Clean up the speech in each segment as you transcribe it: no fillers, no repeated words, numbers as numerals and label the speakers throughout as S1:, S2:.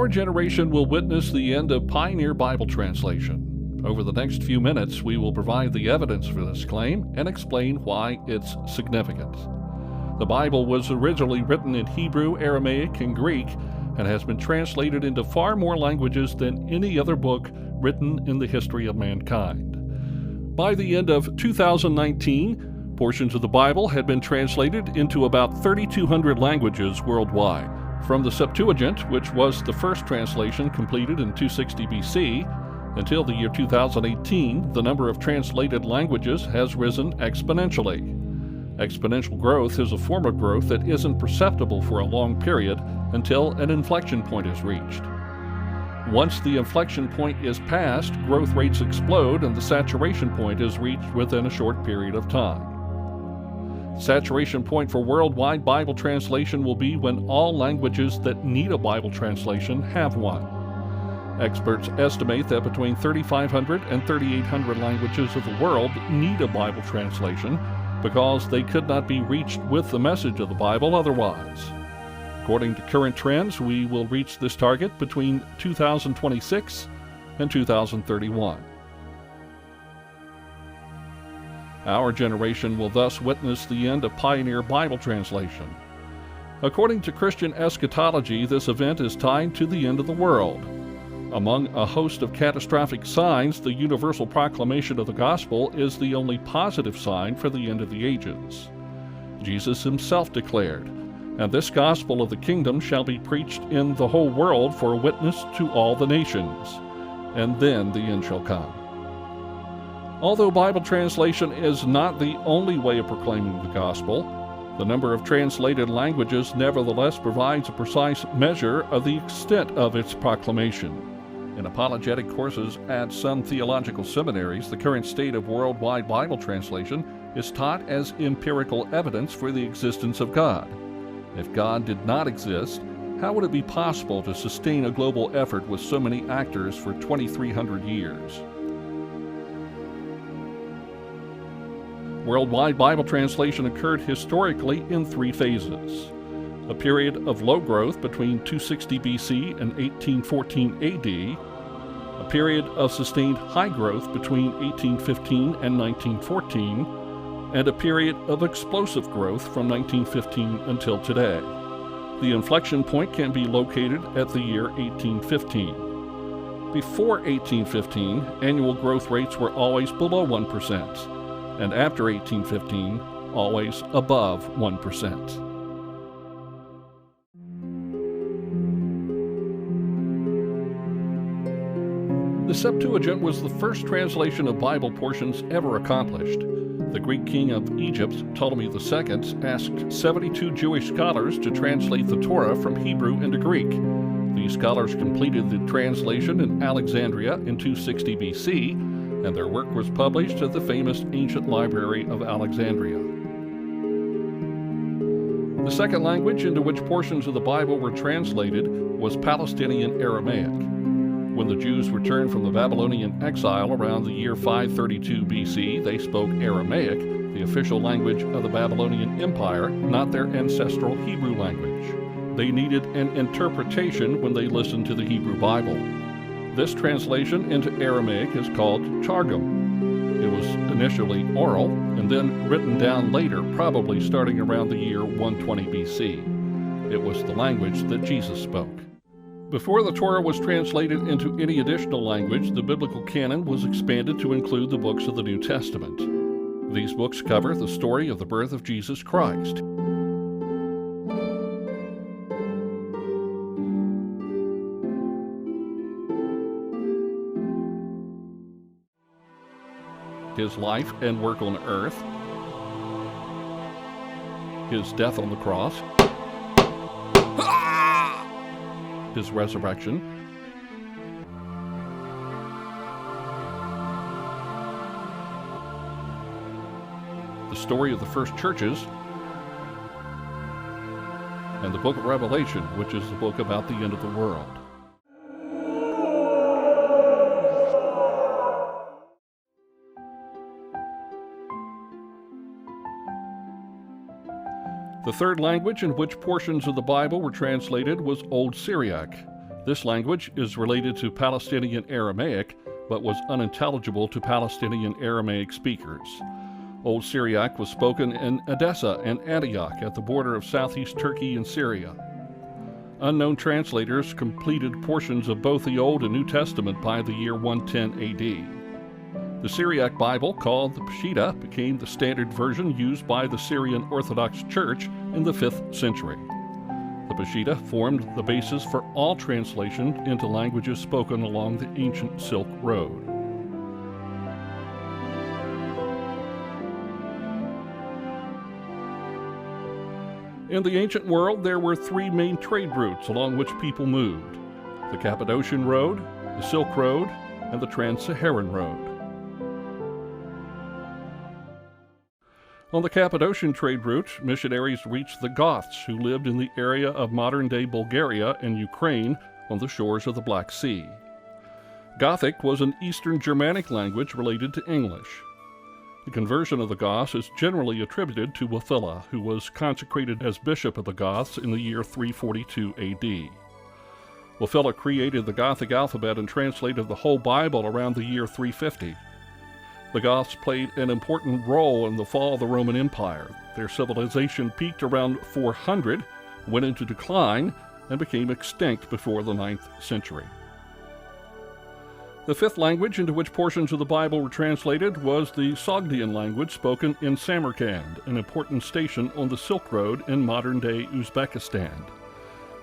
S1: Our generation will witness the end of pioneer Bible translation. Over the next few minutes, we will provide the evidence for this claim and explain why it's significant. The Bible was originally written in Hebrew, Aramaic, and Greek, and has been translated into far more languages than any other book written in the history of mankind. By the end of 2019, portions of the Bible had been translated into about 3,200 languages worldwide. From the Septuagint, which was the first translation completed in 260 BC, until the year 2018, the number of translated languages has risen exponentially. Exponential growth is a form of growth that isn't perceptible for a long period until an inflection point is reached. Once the inflection point is passed, growth rates explode and the saturation point is reached within a short period of time. The saturation point for worldwide Bible translation will be when all languages that need a Bible translation have one. Experts estimate that between 3,500 and 3,800 languages of the world need a Bible translation because they could not be reached with the message of the Bible otherwise. According to current trends, we will reach this target between 2026 and 2031. Our generation will thus witness the end of pioneer Bible translation. According to Christian eschatology, this event is tied to the end of the world. Among a host of catastrophic signs, the universal proclamation of the gospel is the only positive sign for the end of the ages. Jesus himself declared, "And this gospel of the kingdom shall be preached in the whole world for a witness to all the nations, and then the end shall come." Although Bible translation is not the only way of proclaiming the gospel, the number of translated languages nevertheless provides a precise measure of the extent of its proclamation. In apologetic courses at some theological seminaries, the current state of worldwide Bible translation is taught as empirical evidence for the existence of God. If God did not exist, how would it be possible to sustain a global effort with so many actors for 2,300 years? Worldwide Bible translation occurred historically in three phases. A period of low growth between 260 BC and 1814 AD, a period of sustained high growth between 1815 and 1914, and a period of explosive growth from 1915 until today. The inflection point can be located at the year 1815. Before 1815, annual growth rates were always below 1%. And after 1815, always above 1%. The Septuagint was the first translation of Bible portions ever accomplished. The Greek king of Egypt, Ptolemy II, asked 72 Jewish scholars to translate the Torah from Hebrew into Greek. These scholars completed the translation in Alexandria in 260 BC, and their work was published at the famous ancient library of Alexandria. The second language into which portions of the Bible were translated was Palestinian Aramaic. When the Jews returned from the Babylonian exile around the year 532 BC, they spoke Aramaic, the official language of the Babylonian Empire, not their ancestral Hebrew language. They needed an interpretation when they listened to the Hebrew Bible. This translation into Aramaic is called Targum. It was initially oral and then written down later, probably starting around the year 120 BC. It was the language that Jesus spoke. Before the Torah was translated into any additional language, the biblical canon was expanded to include the books of the New Testament. These books cover the story of the birth of Jesus Christ. His life and work on earth, his death on the cross, his resurrection, the story of the first churches, and the book of Revelation, which is the book about the end of the world. The third language in which portions of the Bible were translated was Old Syriac. This language is related to Palestinian Aramaic, but was unintelligible to Palestinian Aramaic speakers. Old Syriac was spoken in Edessa and Antioch at the border of southeast Turkey and Syria. Unknown translators completed portions of both the Old and New Testament by the year 110 AD. The Syriac Bible, called the Peshitta, became the standard version used by the Syrian Orthodox Church in the 5th century. The Peshitta formed the basis for all translation into languages spoken along the ancient Silk Road. In the ancient world, there were three main trade routes along which people moved: the Cappadocian Road, the Silk Road, and the Trans-Saharan Road. On the Cappadocian trade route, missionaries reached the Goths, who lived in the area of modern-day Bulgaria and Ukraine on the shores of the Black Sea. Gothic was an Eastern Germanic language related to English. The conversion of the Goths is generally attributed to Wulfila, who was consecrated as bishop of the Goths in the year 342 AD. Wulfila created the Gothic alphabet and translated the whole Bible around the year 350. The Goths played an important role in the fall of the Roman Empire. Their civilization peaked around 400, went into decline, and became extinct before the 9th century. The fifth language into which portions of the Bible were translated was the Sogdian language spoken in Samarkand, an important station on the Silk Road in modern-day Uzbekistan.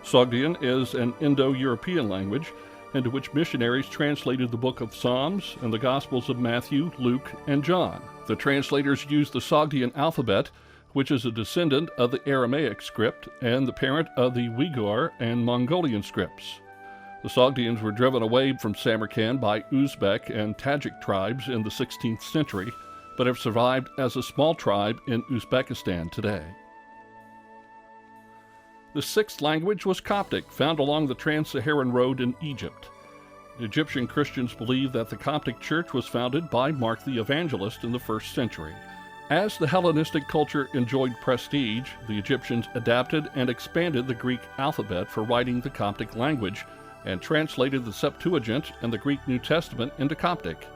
S1: Sogdian is an Indo-European language into which missionaries translated the book of Psalms and the Gospels of Matthew, Luke, and John. The translators used the Sogdian alphabet, which is a descendant of the Aramaic script and the parent of the Uyghur and Mongolian scripts. The Sogdians were driven away from Samarkand by Uzbek and Tajik tribes in the 16th century, but have survived as a small tribe in Uzbekistan today. The sixth language was Coptic, found along the Trans-Saharan Road in Egypt. Egyptian Christians believe that the Coptic Church was founded by Mark the Evangelist in the 1st century. As the Hellenistic culture enjoyed prestige, the Egyptians adapted and expanded the Greek alphabet for writing the Coptic language, and translated the Septuagint and the Greek New Testament into Coptic.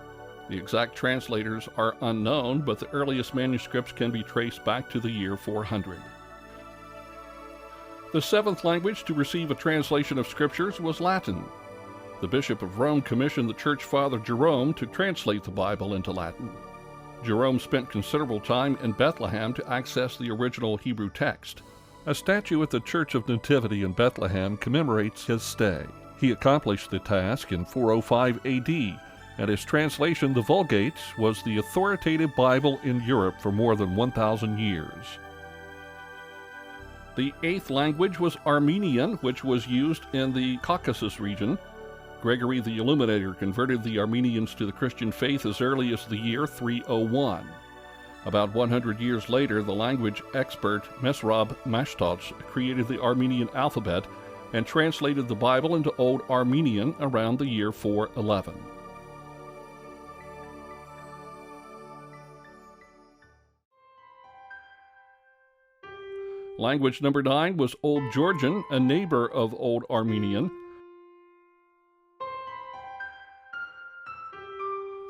S1: The exact translators are unknown, but the earliest manuscripts can be traced back to the year 400. The seventh language to receive a translation of scriptures was Latin. The Bishop of Rome commissioned the Church Father Jerome to translate the Bible into Latin. Jerome spent considerable time in Bethlehem to access the original Hebrew text. A statue at the Church of Nativity in Bethlehem commemorates his stay. He accomplished the task in 405 AD, and his translation, the Vulgate, was the authoritative Bible in Europe for more than 1,000 years. The eighth language was Armenian, which was used in the Caucasus region. Gregory the Illuminator converted the Armenians to the Christian faith as early as the year 301. About 100 years later, the language expert Mesrab Mashtots created the Armenian alphabet and translated the Bible into Old Armenian around the year 411. Language number 9 was Old Georgian, a neighbor of Old Armenian.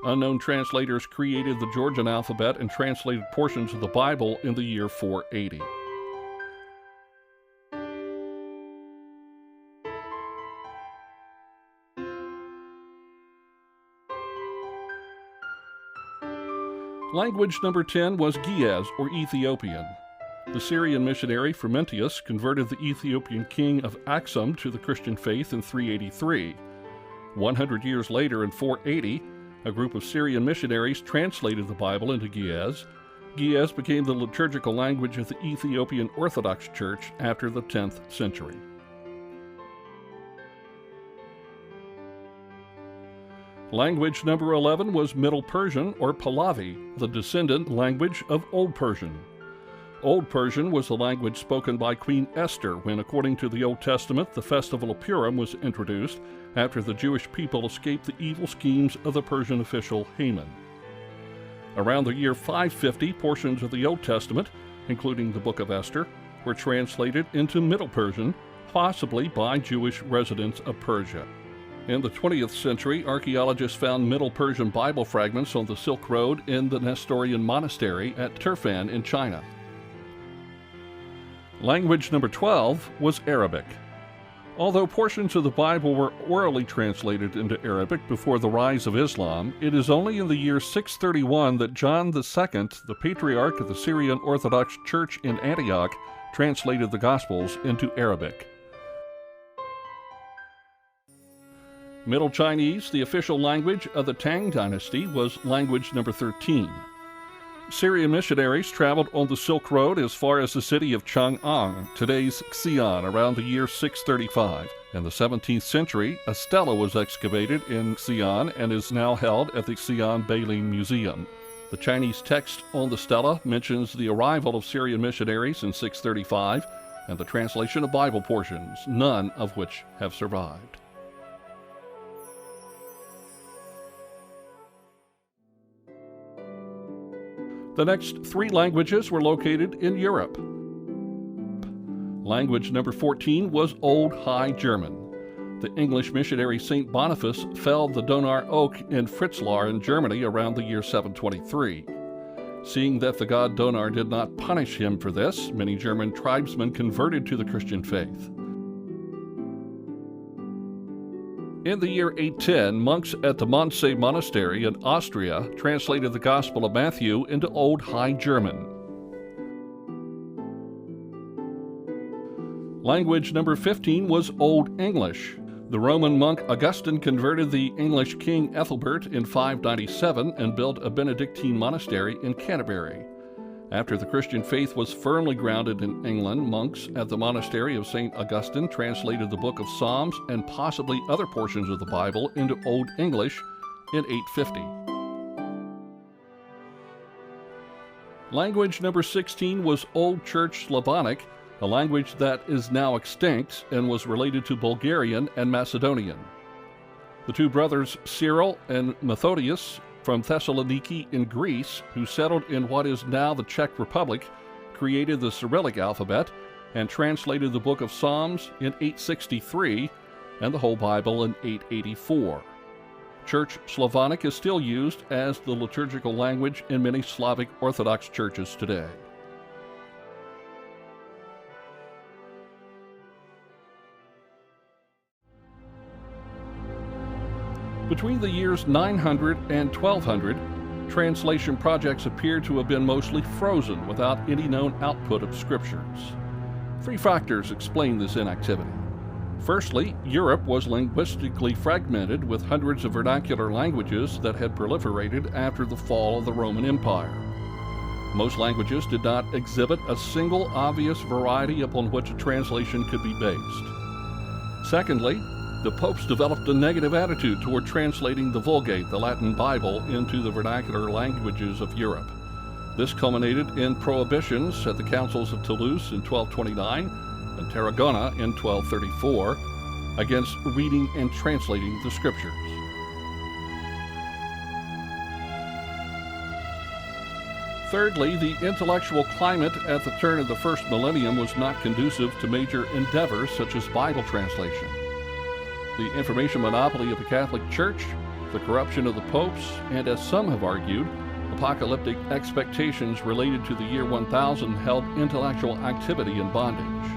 S1: Unknown translators created the Georgian alphabet and translated portions of the Bible in the year 480. Language number 10 was Ge'ez, or Ethiopian. The Syrian missionary Frumentius converted the Ethiopian king of Aksum to the Christian faith in 383. 100 years later, in 480, a group of Syrian missionaries translated the Bible into Ge'ez. Ge'ez became the liturgical language of the Ethiopian Orthodox Church after the 10th century. Language number 11 was Middle Persian, or Pahlavi, the descendant language of Old Persian. Old Persian was the language spoken by Queen Esther when, according to the Old Testament, the festival of Purim was introduced after the Jewish people escaped the evil schemes of the Persian official Haman. Around the year 550, portions of the Old Testament, including the Book of Esther, were translated into Middle Persian, possibly by Jewish residents of Persia. In the 20th century, archaeologists found Middle Persian Bible fragments on the Silk Road in the Nestorian monastery at Turfan in China. Language number 12 was Arabic. Although portions of the Bible were orally translated into Arabic before the rise of Islam, it is only in the year 631 that John II, the Patriarch of the Syrian Orthodox Church in Antioch, translated the Gospels into Arabic. Middle Chinese, the official language of the Tang Dynasty, was language number 13. Syrian missionaries traveled on the Silk Road as far as the city of Chang'an, today's Xi'an, around the year 635. In the 17th century, a stela was excavated in Xi'an and is now held at the Xi'an Beiling Museum. The Chinese text on the stela mentions the arrival of Syrian missionaries in 635 and the translation of Bible portions, none of which have survived. The next three languages were located in Europe. Language number 14 was Old High German. The English missionary St. Boniface felled the Donar oak in Fritzlar in Germany around the year 723. Seeing that the god Donar did not punish him for this, many German tribesmen converted to the Christian faith. In the year 810, monks at the Monse Monastery in Austria translated the Gospel of Matthew into Old High German. Language number 15 was Old English. The Roman monk Augustine converted the English king Ethelbert in 597 and built a Benedictine monastery in Canterbury. After the Christian faith was firmly grounded in England, monks at the monastery of St. Augustine translated the Book of Psalms and possibly other portions of the Bible into Old English in 850. Language number 16 was Old Church Slavonic, a language that is now extinct and was related to Bulgarian and Macedonian. The two brothers Cyril and Methodius from Thessaloniki in Greece, who settled in what is now the Czech Republic, created the Cyrillic alphabet and translated the Book of Psalms in 863 and the whole Bible in 884. Church Slavonic is still used as the liturgical language in many Slavic Orthodox churches today. Between the years 900 and 1200, translation projects appear to have been mostly frozen without any known output of scriptures. Three factors explain this inactivity. Firstly, Europe was linguistically fragmented with hundreds of vernacular languages that had proliferated after the fall of the Roman Empire. Most languages did not exhibit a single obvious variety upon which a translation could be based. Secondly, the popes developed a negative attitude toward translating the Vulgate, the Latin Bible, into the vernacular languages of Europe. This culminated in prohibitions at the councils of Toulouse in 1229 and Tarragona in 1234 against reading and translating the scriptures. Thirdly, the intellectual climate at the turn of the first millennium was not conducive to major endeavors such as Bible translation. The information monopoly of the Catholic Church, the corruption of the popes, and as some have argued, apocalyptic expectations related to the year 1000 held intellectual activity in bondage.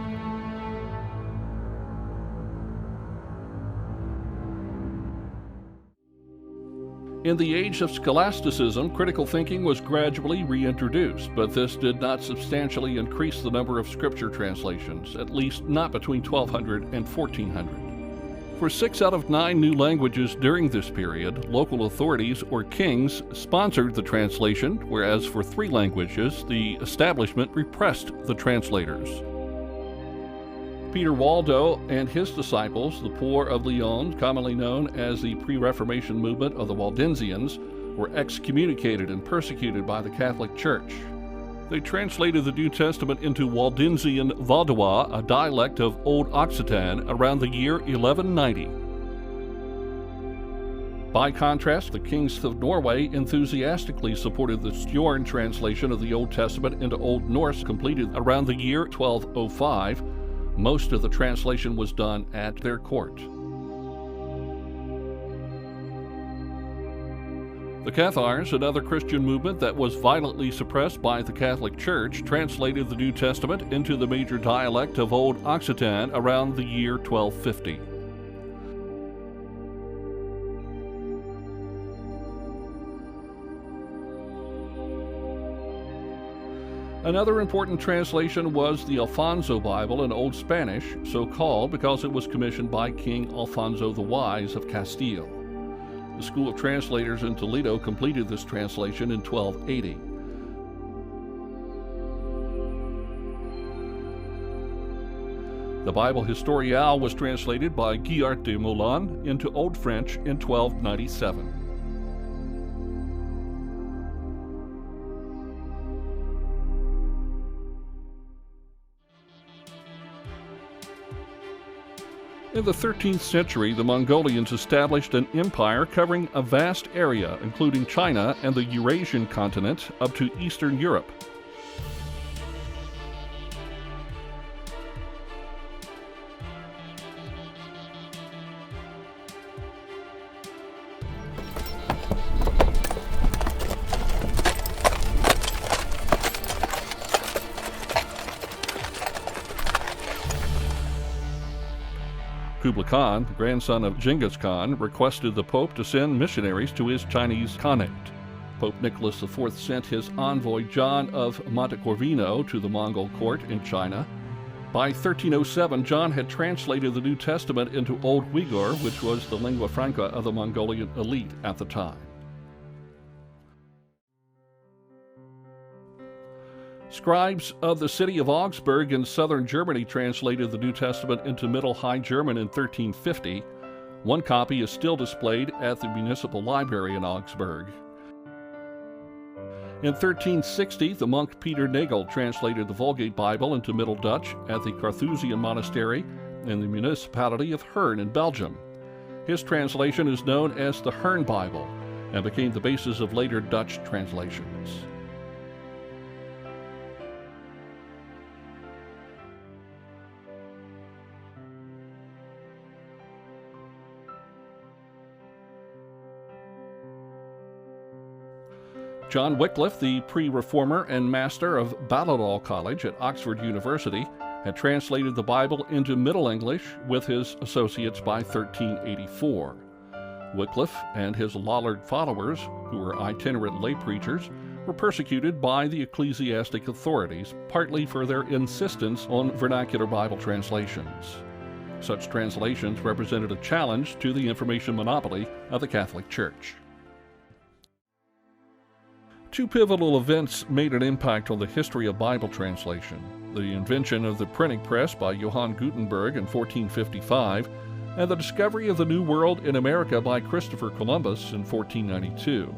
S1: In the age of scholasticism, critical thinking was gradually reintroduced, but this did not substantially increase the number of scripture translations, at least not between 1200 and 1400. For 6 out of 9 new languages during this period, local authorities or kings sponsored the translation, whereas for 3 languages, the establishment repressed the translators. Peter Waldo and his disciples, the Poor of Lyon, commonly known as the pre-Reformation movement of the Waldensians, were excommunicated and persecuted by the Catholic Church. They translated the New Testament into Waldensian Vaudois, a dialect of Old Occitan, around the year 1190. By contrast, the kings of Norway enthusiastically supported the Stjorn translation of the Old Testament into Old Norse, completed around the year 1205. Most of the translation was done at their court. The Cathars, another Christian movement that was violently suppressed by the Catholic Church, translated the New Testament into the major dialect of Old Occitan around the year 1250. Another important translation was the Alfonso Bible in Old Spanish, so called because it was commissioned by King Alfonso the Wise of Castile. The School of Translators in Toledo completed this translation in 1280. The Bible Historiale was translated by Guillart de Moulin into Old French in 1297. In the 13th century, the Mongolians established an empire covering a vast area, including China and the Eurasian continent up to Eastern Europe. Kublai Khan, the grandson of Genghis Khan, requested the Pope to send missionaries to his Chinese Khanate. Pope Nicholas IV sent his envoy John of Montecorvino to the Mongol court in China. By 1307, John had translated the New Testament into Old Uyghur, which was the lingua franca of the Mongolian elite at the time. Scribes of the city of Augsburg in southern Germany translated the New Testament into Middle High German in 1350. One copy is still displayed at the municipal library in Augsburg. In 1360, the monk Peter Nagel translated the Vulgate Bible into Middle Dutch at the Carthusian Monastery in the municipality of Hern in Belgium. His translation is known as the Hern Bible and became the basis of later Dutch translations. John Wycliffe, the pre-reformer and master of Balliol College at Oxford University, had translated the Bible into Middle English with his associates by 1384. Wycliffe and his Lollard followers, who were itinerant lay preachers, were persecuted by the ecclesiastic authorities, partly for their insistence on vernacular Bible translations. Such translations represented a challenge to the information monopoly of the Catholic Church. Two pivotal events made an impact on the history of Bible translation: the invention of the printing press by Johann Gutenberg in 1455, and the discovery of the New World in America by Christopher Columbus in 1492.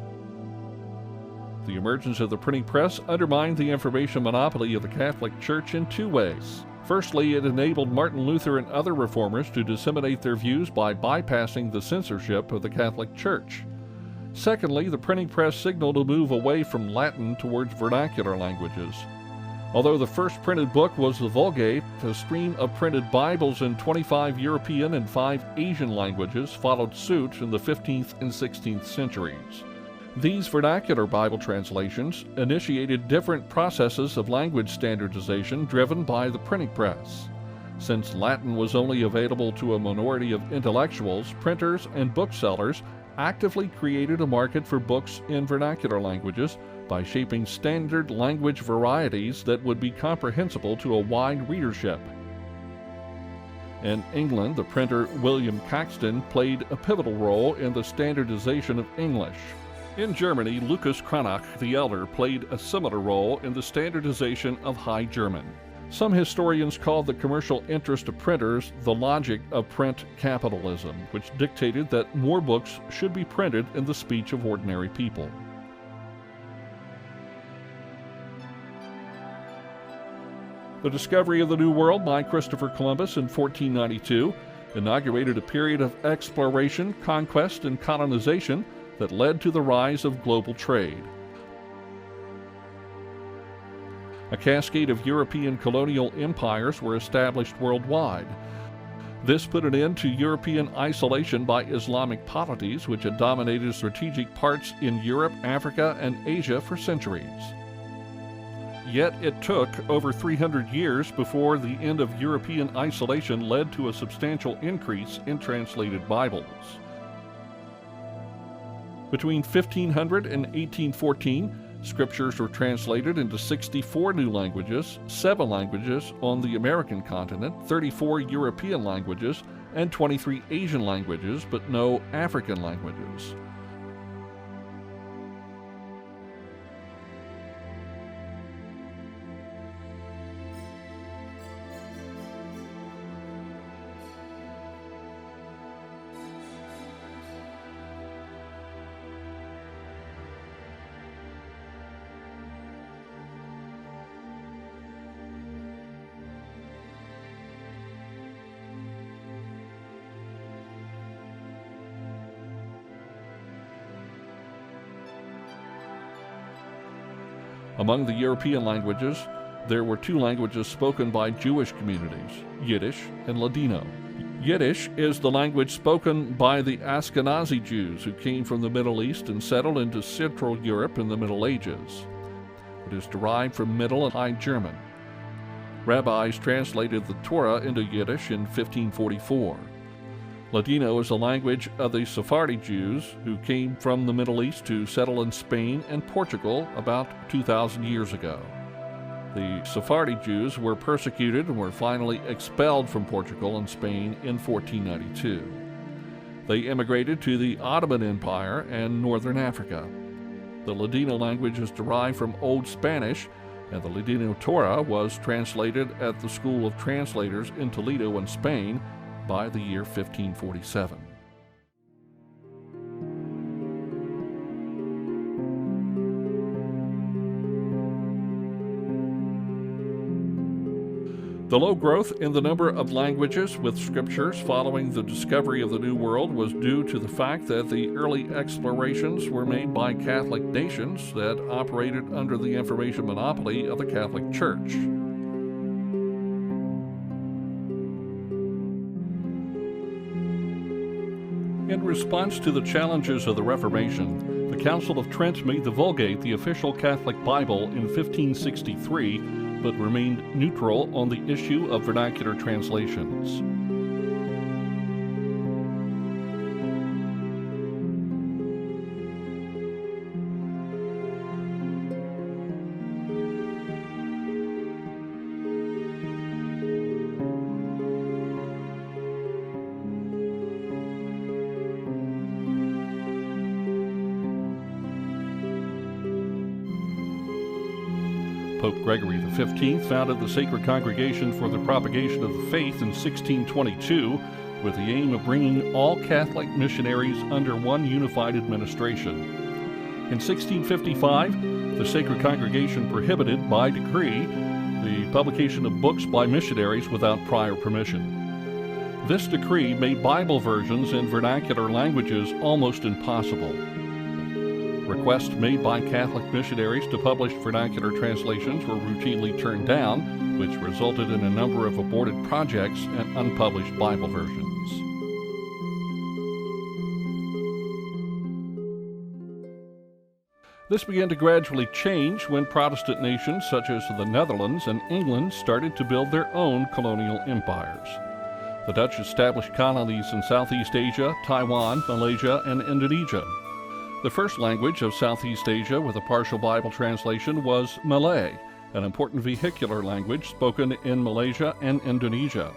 S1: The emergence of the printing press undermined the information monopoly of the Catholic Church in two ways. Firstly, it enabled Martin Luther and other reformers to disseminate their views by bypassing the censorship of the Catholic Church. Secondly, the printing press signaled a move away from Latin towards vernacular languages. Although the first printed book was the Vulgate, a stream of printed Bibles in 25 European and 5 Asian languages followed suit in the 15th and 16th centuries. These vernacular Bible translations initiated different processes of language standardization driven by the printing press. Since Latin was only available to a minority of intellectuals, printers and booksellers actively created a market for books in vernacular languages by shaping standard language varieties that would be comprehensible to a wide readership. In England, the printer William Caxton played a pivotal role in the standardization of English. In Germany, Lucas Cranach the Elder played a similar role in the standardization of High German. Some historians called the commercial interest of printers the logic of print capitalism, which dictated that more books should be printed in the speech of ordinary people. The discovery of the New World by Christopher Columbus in 1492 inaugurated a period of exploration, conquest, and colonization that led to the rise of global trade. A cascade of European colonial empires were established worldwide. This put an end to European isolation by Islamic polities, which had dominated strategic parts in Europe, Africa, and Asia for centuries. Yet it took over 300 years before the end of European isolation led to a substantial increase in translated Bibles. Between 1500 and 1814, scriptures were translated into 64 new languages, 7 languages on the American continent, 34 European languages, and 23 Asian languages, but no African languages. Among the European languages, there were 2 languages spoken by Jewish communities, Yiddish and Ladino. Yiddish is the language spoken by the Ashkenazi Jews who came from the Middle East and settled into Central Europe in the Middle Ages. It is derived from Middle and High German. Rabbis translated the Torah into Yiddish in 1544. Ladino is the language of the Sephardi Jews who came from the Middle East to settle in Spain and Portugal about 2,000 years ago. The Sephardi Jews were persecuted and were finally expelled from Portugal and Spain in 1492. They immigrated to the Ottoman Empire and northern Africa. The Ladino language is derived from Old Spanish, and the Ladino Torah was translated at the School of Translators in Toledo in Spain by the year 1547. The low growth in the number of languages with scriptures following the discovery of the New World was due to the fact that the early explorations were made by Catholic nations that operated under the information monopoly of the Catholic Church. In response to the challenges of the Reformation, the Council of Trent made the Vulgate the official Catholic Bible in 1563, but remained neutral on the issue of vernacular translations. Pope Gregory XV founded the Sacred Congregation for the Propagation of the Faith in 1622 with the aim of bringing all Catholic missionaries under one unified administration. In 1655, the Sacred Congregation prohibited, by decree, the publication of books by missionaries without prior permission. This decree made Bible versions in vernacular languages almost impossible. Requests made by Catholic missionaries to publish vernacular translations were routinely turned down, which resulted in a number of aborted projects and unpublished Bible versions. This began to gradually change when Protestant nations such as the Netherlands and England started to build their own colonial empires. The Dutch established colonies in Southeast Asia, Taiwan, Malaysia, and Indonesia. The first language of Southeast Asia with a partial Bible translation was Malay, an important vehicular language spoken in Malaysia and Indonesia.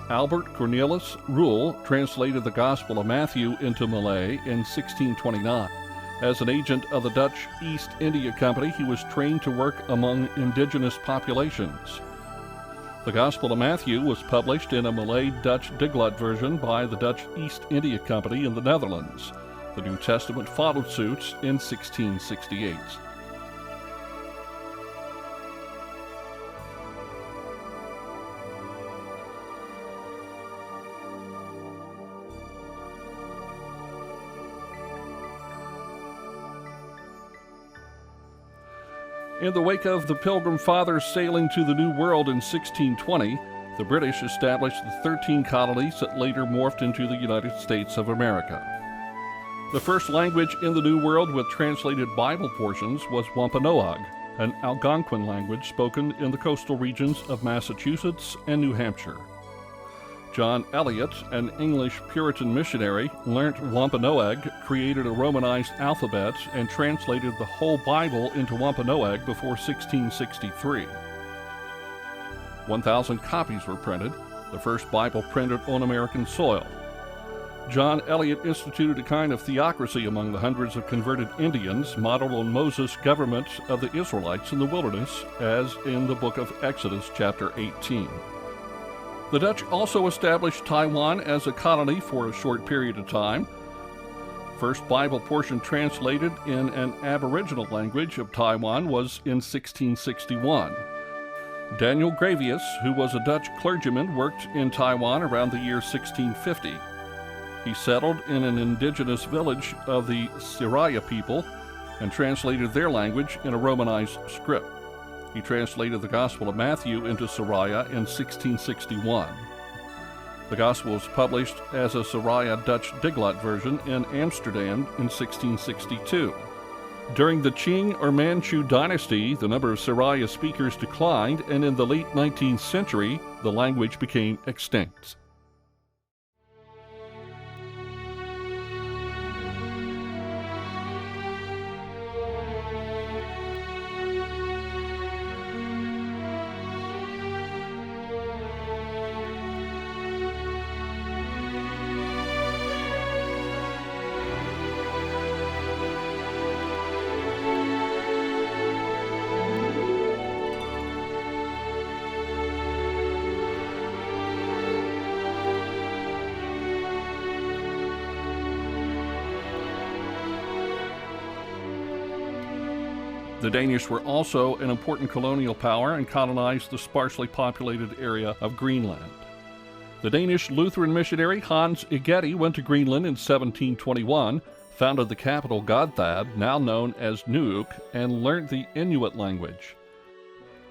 S1: Albert Cornelis Roel translated the Gospel of Matthew into Malay in 1629. As an agent of the Dutch East India Company, he was trained to work among indigenous populations. The Gospel of Matthew was published in a Malay-Dutch Diglot version by the Dutch East India Company in the Netherlands. The New Testament followed suit in 1668. In the wake of the Pilgrim Fathers sailing to the New World in 1620, the British established the 13 colonies that later morphed into the United States of America. The first language in the New World with translated Bible portions was Wampanoag, an Algonquin language spoken in the coastal regions of Massachusetts and New Hampshire. John Eliot, an English Puritan missionary, learnt Wampanoag, created a Romanized alphabet, and translated the whole Bible into Wampanoag before 1663. 1,000 copies were printed, the first Bible printed on American soil. John Eliot instituted a kind of theocracy among the hundreds of converted Indians, modeled on Moses' government of the Israelites in the wilderness, as in the book of Exodus, chapter 18. The Dutch also established Taiwan as a colony for a short period of time. First Bible portion translated in an Aboriginal language of Taiwan was in 1661. Daniel Gravius, who was a Dutch clergyman, worked in Taiwan around the year 1650. He settled in an indigenous village of the Siraya people and translated their language in a Romanized script. He translated the Gospel of Matthew into Siraya in 1661. The Gospel was published as a Siraya Dutch Diglot version in Amsterdam in 1662. During the Qing or Manchu dynasty, the number of Siraya speakers declined, and in the late 19th century, the language became extinct. The Danish were also an important colonial power and colonized the sparsely populated area of Greenland. The Danish Lutheran missionary Hans Egede went to Greenland in 1721, founded the capital Godthab, now known as Nuuk, and learned the Inuit language.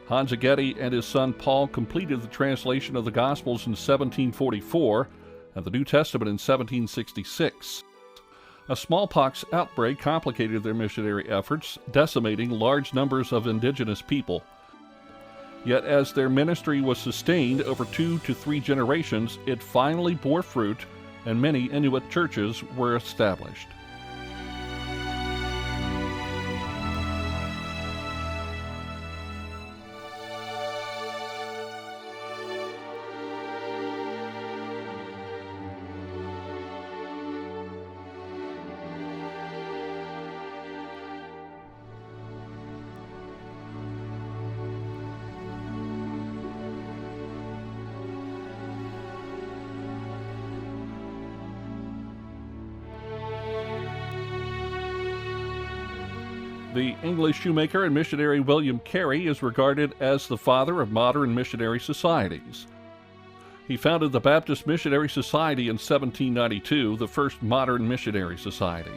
S1: Hans Egede and his son Paul completed the translation of the Gospels in 1744 and the New Testament in 1766. A smallpox outbreak complicated their missionary efforts, decimating large numbers of indigenous people. Yet as their ministry was sustained over 2 to 3 generations, it finally bore fruit, and many Inuit churches were established. The English shoemaker and missionary William Carey is regarded as the father of modern missionary societies. He founded the Baptist Missionary Society in 1792, the first modern missionary society.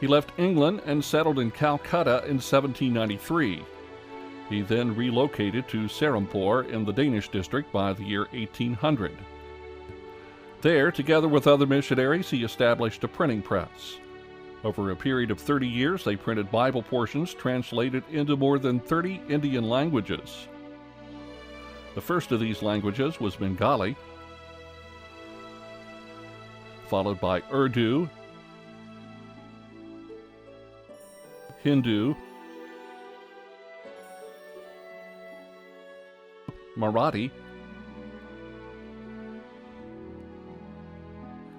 S1: He left England and settled in Calcutta in 1793. He then relocated to Serampore in the Danish district by the year 1800. There, together with other missionaries, he established a printing press. Over a period of 30 years, they printed Bible portions translated into more than 30 Indian languages. The first of these languages was Bengali, followed by Urdu, Hindu, Marathi,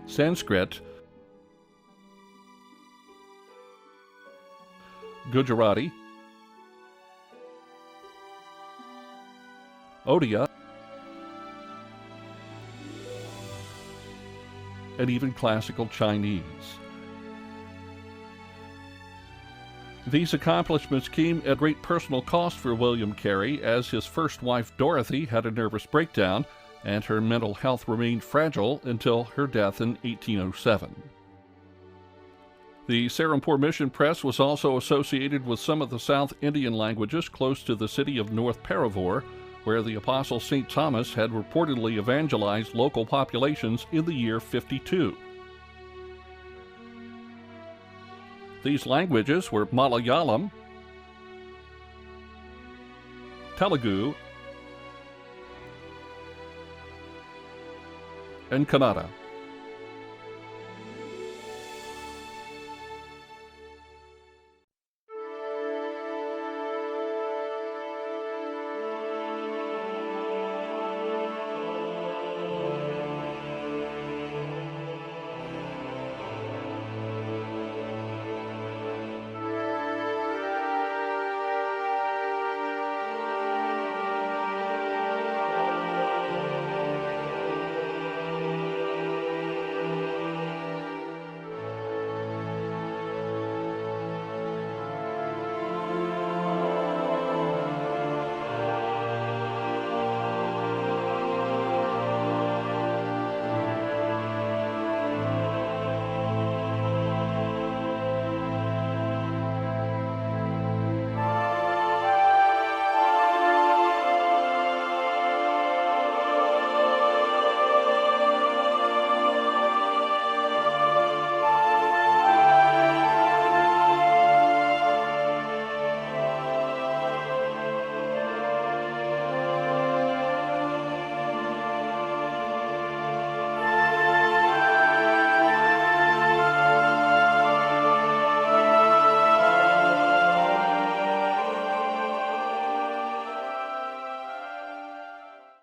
S1: Sanskrit, Gujarati, Odia, and even classical Chinese. These accomplishments came at great personal cost for William Carey, as his first wife Dorothy had a nervous breakdown and her mental health remained fragile until her death in 1807. The Serampore Mission Press was also associated with some of the South Indian languages close to the city of North Paravur, where the Apostle St. Thomas had reportedly evangelized local populations in the year 52. These languages were Malayalam, Telugu, and Kannada.